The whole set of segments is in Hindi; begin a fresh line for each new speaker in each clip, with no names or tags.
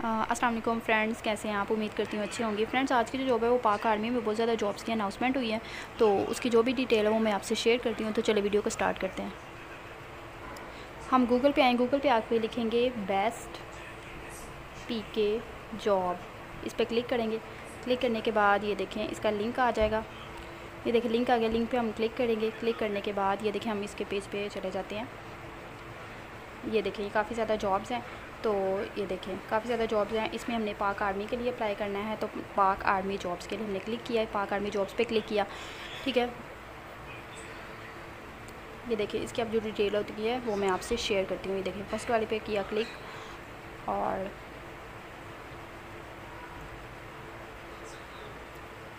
अस्सलाम वालेकुम फ्रेंड्स, कैसे हैं आप? उम्मीद करती हूँ अच्छे होंगे। फ्रेंड्स, आज की जो जॉब है वो पाक आर्मी में बहुत ज़्यादा जॉब्स की अनाउंसमेंट हुई है, तो उसकी जो भी डिटेल है वो मैं आपसे शेयर करती हूँ। तो चले वीडियो को स्टार्ट करते हैं। हम गूगल पे आएँ, गूगल पे आके लिखेंगे बेस्ट पीके जॉब, इस पर क्लिक करेंगे। क्लिक करने के बाद ये देखें इसका लिंक आ जाएगा। ये देखें लिंक आ गया, लिंक पे हम क्लिक करेंगे। क्लिक करने के बाद ये देखें हम इसके पेज पे चले जाते हैं। ये देखें काफ़ी ज़्यादा जॉब्स हैं, तो ये देखें काफ़ी ज़्यादा जॉब्स हैं। इसमें हमने पाक आर्मी के लिए अप्लाई करना है, तो पाक आर्मी जॉब्स के लिए हमने क्लिक किया है, पाक आर्मी जॉब्स पे क्लिक किया। ठीक है, ये देखिए इसकी अब जो डिटेल होती है वो मैं आपसे शेयर करती हूँ। ये देखिए फर्स्ट वाले पे किया क्लिक, और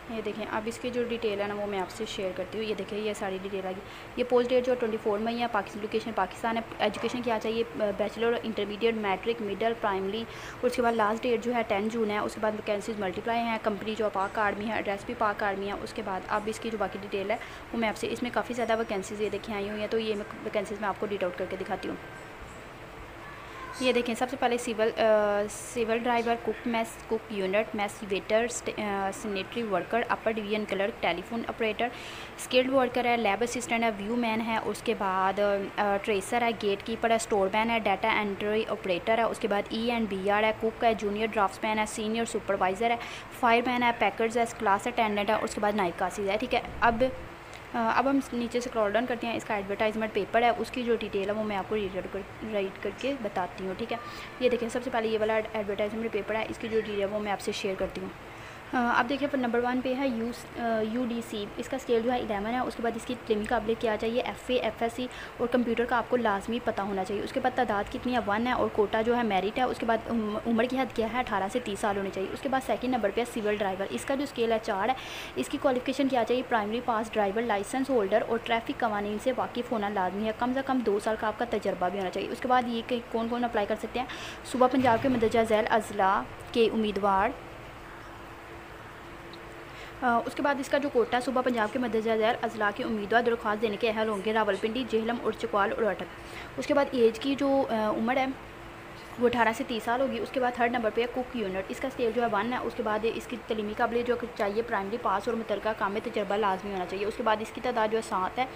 ये देखें अब इसकी जो डिटेल है ना वो मैं आपसे शेयर करती हूँ। ये देखिए ये सारी डिटेल आ गई। ये पोस्ट डेट जो 24 मई है, पाकिस्तान लोकेशन पाकिस्तान है। एजुकेशन क्या चाहिए? Bachelor, intermediate, matric, middle, primary. और उसके बाद लास्ट डेट जो है 10 जून है। उसके बाद वैकेंसीज मल्टीप्लाई हैं। कंपनी जो पाक आर्मी है, एड्रेस भी पाक आर्मी है। उसके बाद अब इसकी जो बाकी डिटेल है वो मैं आपसे, इसमें काफ़ी ज़्यादा वैकेंसीज ये देखिए आई हुई हैं, तो ये वैकेंसीज मैं आपको डिट आउट करके दिखाती हूँ। ये देखें सबसे पहले civil driver, cook, mess cook unit, mess waiter, sanitary worker, upper division clerk, telephone operator, skilled worker है, लैब असिस्टेंट है, व्यू मैन है। उसके बाद ट्रेसर है, गेट कीपर है, स्टोर मैन है, डाटा एंट्री ऑपरेटर है। उसके बाद ENBR है, कुक है, जूनियर ड्राफ्ट्समैन है, सीनियर सुपरवाइज़र है, फायरमैन है, पैकर्स है, क्लास अटेंडेंट है। उसके बाद नाइट कासिस है। ठीक है, अब हम नीचे से स्क्रॉल डाउन करते हैं। इसका एडवर्टाइजमेंट पेपर है, उसकी जो डिटेल है वो मैं आपको राइट करके बताती हूँ। ठीक है, ये देखिए सबसे पहले ये वाला एडवर्टाइजमेंट पेपर है, इसकी जो डिटेल है वो मैं आपसे शेयर करती हूँ। अब देखिए पर नंबर 1 पे है UDC, इसका स्केल जो है 11 है। उसके बाद इसकी ट्रिमिंग काबिलियत क्या चाहिए? FA, FSC और कंप्यूटर का आपको लाजमी पता होना चाहिए। उसके बाद तादाद कितनी है? 1 है, और कोटा जो है मेरिट है। उसके बाद उम्र की हद क्या है? 18 से 30 साल होनी चाहिए। उसके बाद सेकंड नंबर पे है सिविल ड्राइवर, इसका जो स्केल है 4 है। इसकी क्वालिफिकेशन क्या चाहिए? Primary pass, driver licence holder और ट्रैफिक कवानीन से वाकिफ़ होना लाजमी है। कम से कम 2 साल का आपका तजर्बा भी होना चाहिए। उसके बाद ये कौन कौन अप्लाई कर सकते हैं? सूबा पंजाब के मंदरजा झैल अजला के उम्मीदवार। उसके बाद इसका जो कोटा है, सूबा पंजाब के मदरजा झैल अजला के उम्मीदवार दरख्वास्त देने के अहल होंगे रावलपिंडी, जेहलम और चकवाल और अटक। उसके बाद एज की जो उम्र है वो 18 से 30 साल होगी। उसके बाद थर्ड नंबर पे है कुक यूनिट, इसका स्केल जो है 1 है। उसके बाद इसकी तलीमी काबिलियत जो चाहिए प्राइमरी पास और मुतलका काम में तजर्बा लाजमी होना चाहिए। उसके बाद इसकी तादाद जो है 7 है।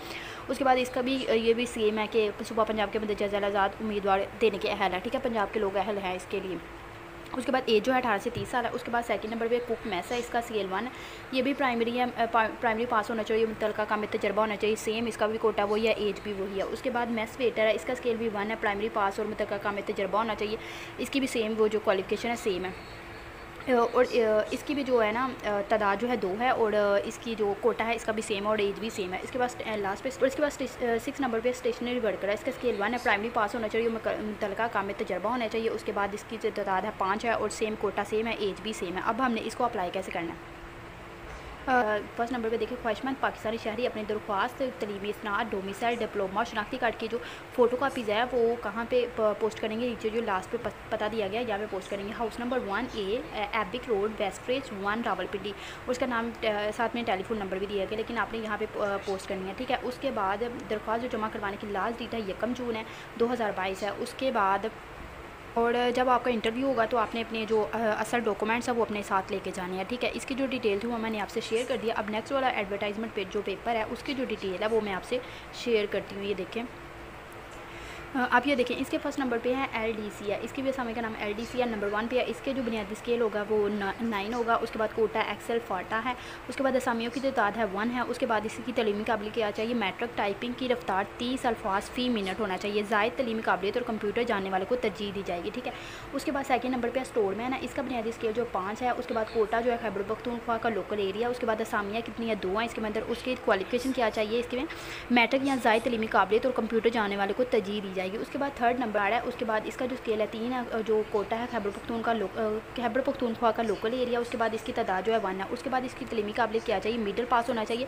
उसके बाद इसका भी ये भी सेम है कि सूबा पंजाब के मदरजा झैल आज़ाद उम्मीदवार देने के अहल है। ठीक है, पंजाब के लोग अहल हैं इसके लिए। उसके बाद एज जो है 18 से 30 साल है। उसके बाद सेकंड नंबर पे कुक मैस है, इसका स्केल 1 है। ये भी प्राइमरी है, प्राइमरी पास होना चाहिए, मुतलका काम में तजर्बा होना चाहिए। सेम इसका भी कोटा वही है, एज भी वही है। उसके बाद मैस वेटर है, इसका स्केल भी 1 है, प्राइमरी पास और मुतलका काम में तजर्बा होना चाहिए। इसकी भी सेम वो जो क्वालिफिकेशन है सेम है। और इसकी भी जो है ना तादाद जो है 2 है, और इसकी जो कोटा है इसका भी सेम है और एज भी सेम है। इसके बाद लास्ट पे और इसके बाद 6 नंबर पे स्टेशनरी वर्कर है, इसका स्केल 1 है, प्राइमरी पास होना चाहिए, मुतलका काम में तजर्बा होना चाहिए। उसके बाद इसकी जो तादाद है 5 है, और सेम कोटा सेम है, एज भी सेम है। अब हमने इसको अप्लाई कैसे करना है? फर्स्ट नंबर पे देखिए, ख्वाहिशमंद पाकिस्तानी शहरी अपनी दरख्वास्त, तलीमी इसनाद, डोमिसाइल, डिप्लोमा, शनाख्ती कार्ड की जो फ़ोटो कापीज़ है वो कहाँ पे पोस्ट करेंगे? नीचे जो लास्ट पे पता दिया गया है यहाँ पे पोस्ट करेंगे। हाउस नंबर 1A, एबिक रोड, वेस्टरेज 1, रावलपिंडी। और उसका नाम साथ में टेलीफोन नंबर भी दिया गया, लेकिन आपने यहाँ पे पोस्ट करनी है। ठीक है, उसके बाद दरख्वास्त जो जमा करवाने की लास्ट डेट है 1 जून है 2022 है। उसके बाद और जब आपका इंटरव्यू होगा तो आपने अपने जो असल डॉक्यूमेंट्स हैं वो अपने साथ लेके जाने हैं। ठीक है, इसकी जो डिटेल थी वो मैंने आपसे शेयर कर दिया। अब नेक्स्ट वाला एडवर्टाइजमेंट पे जो पेपर है उसकी जो डिटेल है वो मैं आपसे शेयर करती हूँ। ये देखें, आप ये देखें इसके फर्स्ट नंबर पे है LDC है, इसकी भी असामी का नाम LDC है। नंबर 1 पे है, इसके जो बुनियादी स्केल होगा वो 9 होगा। उसके बाद कोटा एक्सेल फाटा है। उसके बाद असामियों की तादाद है 1 है। उसके बाद इसकी तलीमी काबिलियत क्या चाहिए? मैट्रिक, टाइपिंग की रफ्तार 30 अल्फाज फ़ी मिनट होना चाहिए। ज़ायद तलीमी काबिलियत और कंप्यूटर जानने वाले को तरजीह दी जाएगी। ठीक है, उसके बाद सेकंड नंबर पर स्टोर मैन है, इसका बुनियादी स्केल जो 5 है। उसके बाद कोटा जो है खैबर पख्तूनख्वा का लोकल एरिया। उसके बाद असामियाँ कितनी है? 2 हैं इसके अंदर। उसकी क्वालिफिकेशन क्या चाहिए? इसके में मैट्रिक या ज़ायद तलीमी काबिलियत और कंप्यूटर जानने वाले को तरजीह दी जाएगी। उसके बाद थर्ड नंबर आ रहा है। उसके बाद इसका जो स्केल है 3 है, जो कोटा है खैबर पख्तूनख्वा का लोकल एरिया। उसके बाद इसकी तादाद जो है 1 है। उसके बाद इसकी तलीमी काबिलियत क्या चाहिए? मिडिल पास होना चाहिए,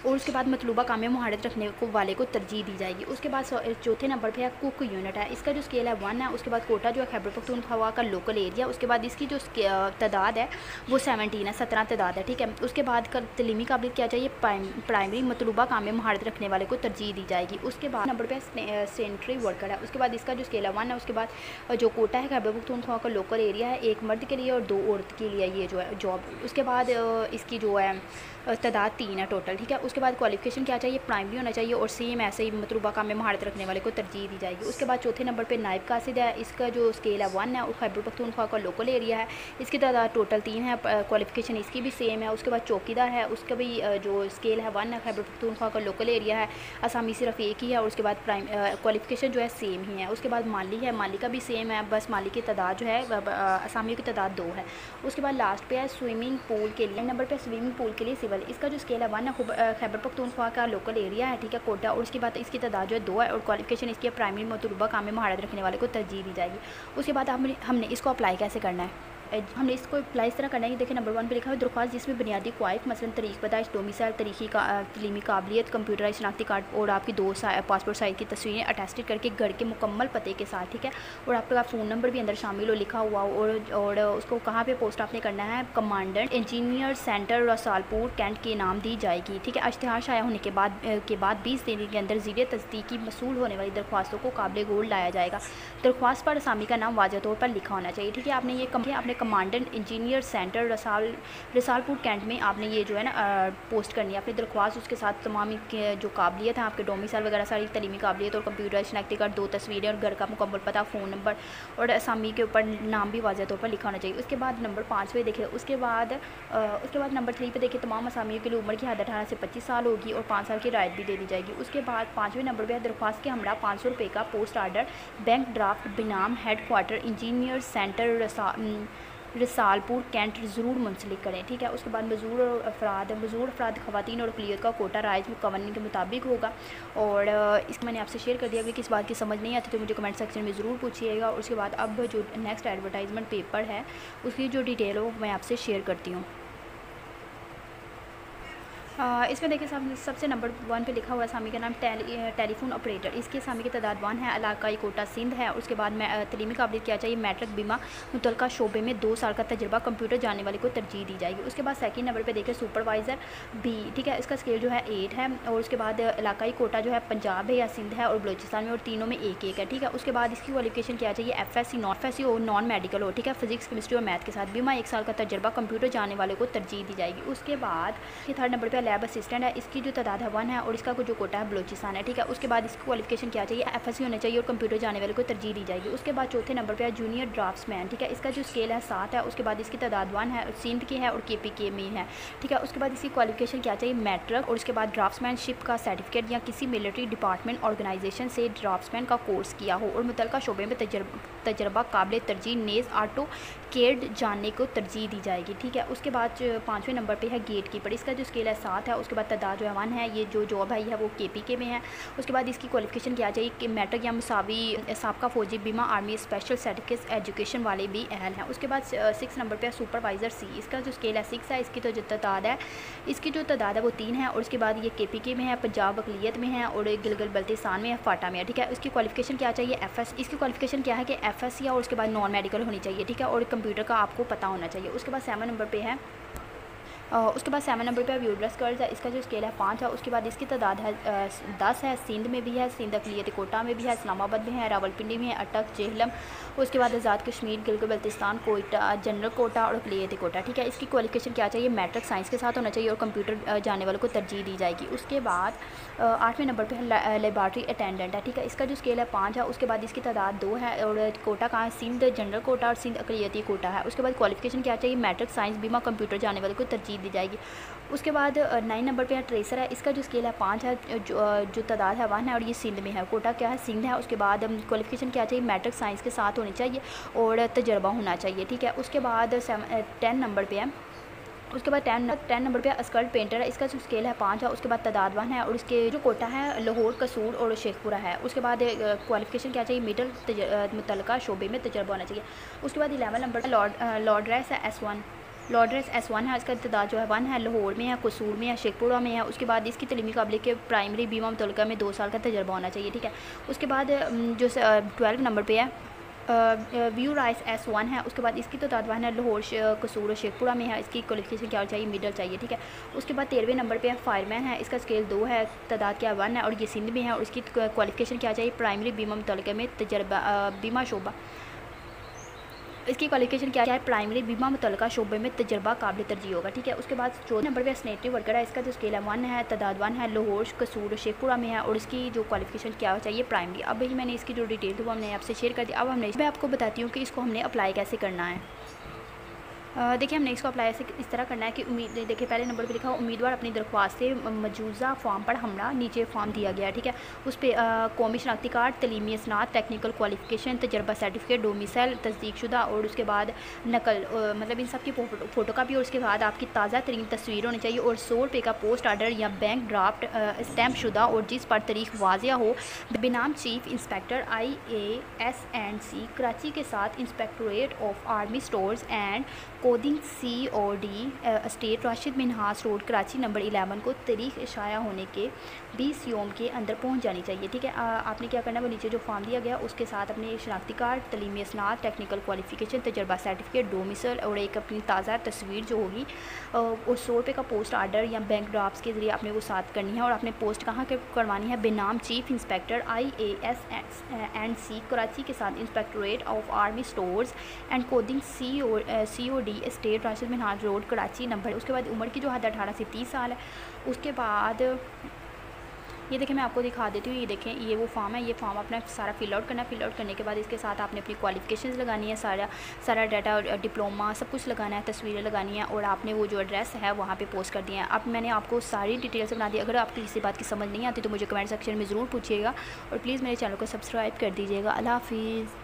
और उसके बाद मतलूबा काम में महारत रखने वाले को तरजीह दी जाएगी। उसके बाद चौथे नंबर पर है कुक यूनिट है, इसका जो स्केल है 1 है। उसके बाद कोटा जो है खैबर पख्तूनख्वा का लोकल एरिया। उसके बाद इसकी जो तादाद है वो 17 है, 17 तादाद है। ठीक है, उसके बाद तलीमी काबिलियत क्या चाहिए? प्राइमरी, मतलूबा काम में महारत रखने वाले को तरजीह दी जाएगी। उसके बाद नंबर पर सैनिटरी वर्कर है। उसके बाद इसका जो स्केल है 1 है। उसके बाद जो कोटा है खैबर पख्तूनख्वा का लोकल एरिया है, 1 मर्द के लिए और 2 औरत के लिए ये जो है जॉब। उसके बाद इसकी जो है तादाद 3 है टोटल, ठीक है। उसके बाद क्वालिफिकेशन क्या चाहिए, प्राइमरी होना चाहिए और सेम ऐसे ही मतलूबा काम में महारत रखने वाले को तरजीह दी जाएगी। उसके बाद चौथे नंबर पे नायब कासिद है, इसका जो स्केल है 1 है और खैबर पख्तूनख्वा का लोकल एरिया है, इसकी तादाद टोटल 3 है, क्वालिफिकेशन इसकी भी सेम है। उसके बाद चौकीदार है, उसका भी जो स्केल है 1 है, खैबर पख्तूनख्वा का लोकल एरिया है, असामी सिर्फ एक ही है और उसके बाद क्वालिफिकेशन जो है सेम ही है। उसके बाद माली है, माली का भी सेम है, बस माली की तादाद जो है असामियों की तादाद 2 है। उसके बाद लास्ट पे है स्विमिंग पूल के लिए, नंबर पे स्विमिंग पूल के लिए सिविल, इसका जो स्केल है 1 है, खैबर पख्तूनख्वा का लोकल एरिया है, ठीक है, कोटा। और उसके बाद इसकी तादाद जो है 2 है और क्वालिफिकेशन इसकी प्राइमरी मतलूबा काम में महारत रखने वाले को तरजीह दी जाएगी। उसके बाद हमने इसको अप्लाई कैसे करना है, हमने इसको अप्लाई इस तरह करना है। देखिए नंबर 1 पे लिखा है दरख्वास्त जिसमें बुनियादी क़वाइद मसलन तरीक़ पैदाइश, डोमिसाइल, तलीमी काबिलियत, कंप्यूटराइज शनाख्ती कार्ड और आपकी 2 पासपोर्ट साइज़ की तस्वीरें अटेस्टेड करके घर के मुकम्मल पते के साथ, ठीक है, और आपका फ़ोन नंबर भी अंदर शामिल हो लिखा हुआ और उसको कहाँ पे पोस्ट आपने करना है, commandant engineer centre Risalpur cantt के नाम दी जाएगी, ठीक है। इश्तिहार शाया होने के बाद 20 दिन के अंदर ज़ीरे तस्दीकी मसूल होने वाली दरख्वास्तों को काबिल गौर लाया जाएगा। दरख्वास्त पर असामी का नाम वाज़ह तौर पर लिखा होना चाहिए, ठीक है। आपने ये अपने commandant engineer centre Risalpur cantt में आपने ये जो है ना पोस्ट करनी है अपनी दरख्वास्त। उसके साथ तमाम जो काबिलियत है आपके डोमिसाइल वगैरह सारी तलीमी काबिलियत और कंप्यूटर शनाख्ती कार्ड, 2 तस्वीरें और घर का मुकम्मल पता, फ़ोन नंबर और असामी के ऊपर नाम भी वाज़ह तौर पर लिखा होना चाहिए। उसके बाद नंबर 5 पे देखिए, उसके बाद नंबर 3 पे देखिए तमाम असामियों के लिए उम्र की हद 18 से 25 साल होगी और 5 साल की रायत भी दे दी जाएगी। उसके बाद 5वें नंबर पर दरख्वास्त के हमरा 500 रुपये का पोस्ट आर्डर बैंक ड्राफ्ट बिनाम head quarter engineer centre Risalpur cantt ज़रूर मुंसलिक करें, ठीक है। उसके बाद मजूर अफराद ख़वातीन और अक़लियत का कोटा राइज में कवानीन के मुताबिक होगा और इसको मैंने आपसे शेयर कर दिया। अगर किस बात की समझ नहीं आती तो मुझे कमेंट सेक्शन में ज़रूर पूछिएगा। और उसके बाद अब जो नेक्स्ट एडवर्टाइजमेंट पेपर है उसकी जो डिटेल हो मैं आपसे शेयर करती हूँ। इसमें देखिए सबसे नंबर 1 पे लिखा हुआ असामी का नाम टेलीफोन ऑपरेटर, इसकी असामी की तादाद 1 है, इलाकाई कोटा सिंध है। उसके बाद तलीमी काबिलियत क्या चाहिए, मैट्रिक बीमा मुतलका शोबे में 2 साल का तजर्बा, कंप्यूटर जानने वाले को तरजीह दी जाएगी। उसके बाद सेकंड नंबर पे देखिए सुपरवाइज़र बी, ठीक है, इसका स्केल जो है 8 है और उसके बाद इलाकाई कोटा जो है पंजाब है या सिंध है और बलोचिस्तान में और तीनों में 1-1 है, ठीक है। उसके बाद इसकी क्वालिफिकेशन क्या चाहिए, FSC नॉन FSC और नॉन मेडिकल हो, ठीक है, फिजिक्स केमिस्ट्री और मैथ के साथ, बीमा 1 साल का तजर्बा, कंप्यूटर जानने वाले को तरजीह दी जाएगी। उसके बाद थर्ड नंबर पर लैब असिस्टेंट है, इसकी जो तादाद है 1 है और इसका जो कोटा है बलोचिस्तान है, ठीक है। उसके बाद इसकी क्वालिफिकेशन क्या चाहिए, FSC होना चाहिए और कंप्यूटर जाने वाले को तरजीह दी जाएगी। उसके बाद चौथे नंबर पे है जूनियर ड्राफ्ट्समैन, ठीक है, इसका जो स्केल है 7 है। उसके बाद इसकी तादाद 1 है, सिंध की है और KPK में है, ठीक है। उसके बाद इसकी क्वालिफिकेशन क्या चाहिए, मैट्रिक और उसके बाद ड्राफ्ट्समैनशिप का सर्टिफिकेट या किसी मिलिट्री डिपार्टमेंट ऑर्गेनाइजेशन से ड्राफ्ट्समैन का कोर्स किया हो और मुतलका शोबे में तजर्बा काबिल तरजीह नेज़ ऑटो केड जानने को तरजीह दी जाएगी, ठीक है। उसके बाद 5वें नंबर पे है गेट कीपर, इसका जो स्केल है 7 है। उसके बाद तादाद जो है 1 है, ये जो जॉब है वो KPK में है। उसके बाद इसकी क्वालिफिकेशन क्या चाहिए कि मैट्रिक या मुसावी साबका फ़ौजी, बीमा, आर्मी, स्पेशल सर्टिफिकेट एजुकेशन वाले भी अहल हैं। उसके बाद 6 नंबर पे सुपरवाइज़र सी, इसका जो स्केल है 6 है। इसकी तो जो तादाद है वो 3 है और उसके बाद ये KPK में है, पंजाब अक़लियत में है और गिलगित बल्तिस्तान में है, फाटा में है, ठीक है। इसकी क्वालिफिकेशन क्या चाहिए, इसकी क्वालिफिकेशन क्या है कि FSC और उसके बाद नॉन मेडिकल होनी चाहिए, ठीक है, और कंप्यूटर का आपको पता होना चाहिए। उसके बाद 7 नंबर पे है व्यूडरस कर्ज है, इसका जो स्केल है 5 है। उसके बाद इसकी तादाद है 10 है, सिंध में भी है, सिंध अक़लियत कोटा में भी है, इस्लामाबाद में है, रावलपिंडी में है, अटक, जेहलम, उसके बाद आज़ाद कश्मीर, गिलगित बल्तिस्तान, कोयटा, जनरल कोटा और अक़लियत कोटा, ठीक है। इसकी क्वालिफिकेशन क्या चाहिए, मैट्रिक साइंस के साथ होना चाहिए और कंप्यूटर जाने वालों को तरजीह दी जाएगी। उसके बाद 8वें नंबर पे है लेबार्ट्री अटेंडेंट है, ठीक है, इसका जो स्केल है 5 है। उसके बाद इसकी तादाद 2 है और कोटा कहाँ है, सिंध जनरल कोटा और सिंध अक़लियती कोटा है। उसके बाद क्वालिफिकेशन क्या चाहिए, मैट्रिक साइंस, बीमा, कंप्यूटर जाने वाले को तरजीह दी जाएगी। उसके बाद 9 नंबर पे है ट्रेसर है, इसका जो स्केल है 5 है, जो तादाद है 1 है और ये सिंध में है, कोटा क्या है, सिंध है। उसके बाद क्वालिफिकेशन क्या चाहिए, मैट्रिक साइंस के साथ होनी चाहिए और तजर्बा होना चाहिए, ठीक है। उसके बाद 10 नंबर पे है, उसके बाद 10 नंबर पे अस्कल्ट पेंटर है, इसका जो स्केल है 5 है। उसके बाद तादाद 1 है और इसके जो कोटा है लाहौर, कसूर और शेखपुरा है। उसके बाद क्वालिफिकेशन क्या चाहिए, मिडल मुतलका शोबे में तजर्बा होना चाहिए। उसके बाद 11 नंबर पर लॉर्ड्रेस है S1 है, इसका तादाद जो है 1 है, लाहौर में है, कसूर में है, शेखपुरा में है। उसके बाद इसकी तलीमी काबिलियत के प्राइमरी बीमा मुतलका में 2 साल का तजर्बा होना चाहिए, ठीक है। उसके बाद जो 12 नंबर पे है व्यू राइस S1 है। उसके बाद इसकी तो तादाद है लाहौर, कसूर और शेखपुरा में है। इसकी क्वालिफिकेशन क्या चाहिए, मिडल चाहिए, ठीक है। उसके बाद 13वें नंबर पे है फायरमैन है, इसका स्केल 2 है, तादाद क्या 1 है और ये सिंध में है और इसकी क्वालिफिकेशन क्या चाहिए, प्राइमरी बीमा मुतल्लिका में तजर्बा, बीमा शोबा। इसकी क्वालिफिकेशन क्या है, प्राइमरी बीमा मुतल्लिका शोबे में तजर्बा काबिल तरजीह होगा, ठीक है। उसके बाद 14 नंबर पे सैनिटरी वर्कर है, इसका जो स्केल है 1 है, तादाद 1 है, लाहौर, कसूर और शेखपुरा में है और इसकी जो क्वालिफिकेशन क्या चाहिए, प्राइमरी। अब भाई मैंने इसकी जो डिटेल थी वो हमने आपसे शेयर कर दी। अब मैं आपको बताती हूँ कि इसको हमने अप्लाई कैसे करना है। देखिए हमने इसको अप्लाई ऐसे इस तरह करना है कि देखिए पहले नंबर पे लिखा उम्मीदवार अपनी दरख्वास्त से मौजूदा फॉर्म पर हमला, नीचे फॉर्म दिया गया है, ठीक है। उस पर कौमी शनाख्ती कार्ड, तलीमी असनाद, टेक्निकल क्वालिफिकेशन, तजर्बा सर्टिफिकेट, डोमिसाइल तस्दीक शुदा और उसके बाद नकल, मतलब इन सब की फ़ोटो कापी और उसके बाद आपकी ताज़ा तरीन तस्वीर होनी चाहिए और 100 रुपये का पोस्ट आर्डर या बैंक ड्राफ्ट स्टैम्प शुदा और जिस पर तारीख वाजिया हो, बेनाम चीफ इंस्पेक्टर IAS&C कराची के साथ inspectorate of army stores and coding COD state Rashid Minhas road Karachi number 11 को तारीख इशाया होने के 20 योम के अंदर पहुंच जानी चाहिए, ठीक है। आपने क्या करना है, वो नीचे जो फॉर्म दिया गया उसके साथ अपने शनाख्ती कार्ड, तलीमी असनाद, टेक्निकल क्वालिफिकेशन, तजर्बा सर्टिफिकेट, डोमिसाइल और एक अपनी ताज़ा तस्वीर जो होगी और 100 रुपये का पोस्ट आर्डर या बैंक ड्राफ्ट के ज़रिए आपने वो साथ करनी है और आपने पोस्ट कहाँ करवानी है, बेनाम चीफ इंस्पेक्टर IAS&C कराची के साथ inspectorate of army stores and coding COD state Rashid Minhaj road Karachi number. उसके बाद उम्र की जो हद 18 से 30 साल है। उसके बाद ये देखें मैं आपको दिखा देती हूँ, ये देखें ये वो फॉर्म है, ये फॉर्म अपना सारा फिल आउट करना है। फिल आउट करने के बाद इसके साथ आपने अपनी क्वालिफिकेशंस लगानी है, सारा डाटा और डिप्लोमा सब कुछ लगाना है, तस्वीरें लगानी है और आपने वो जो एड्रेस है वहाँ पे पोस्ट कर दिया है। अब मैंने आपको सारी डिटेल्स बना दी। अगर आपको किसी बात की समझ नहीं आती तो मुझे कमेंट सेक्शन में ज़रूर पूछिएगा और प्लीज़ मेरे चैनल को सब्सक्राइब कर दीजिएगा। अल्लाह हाफिज़।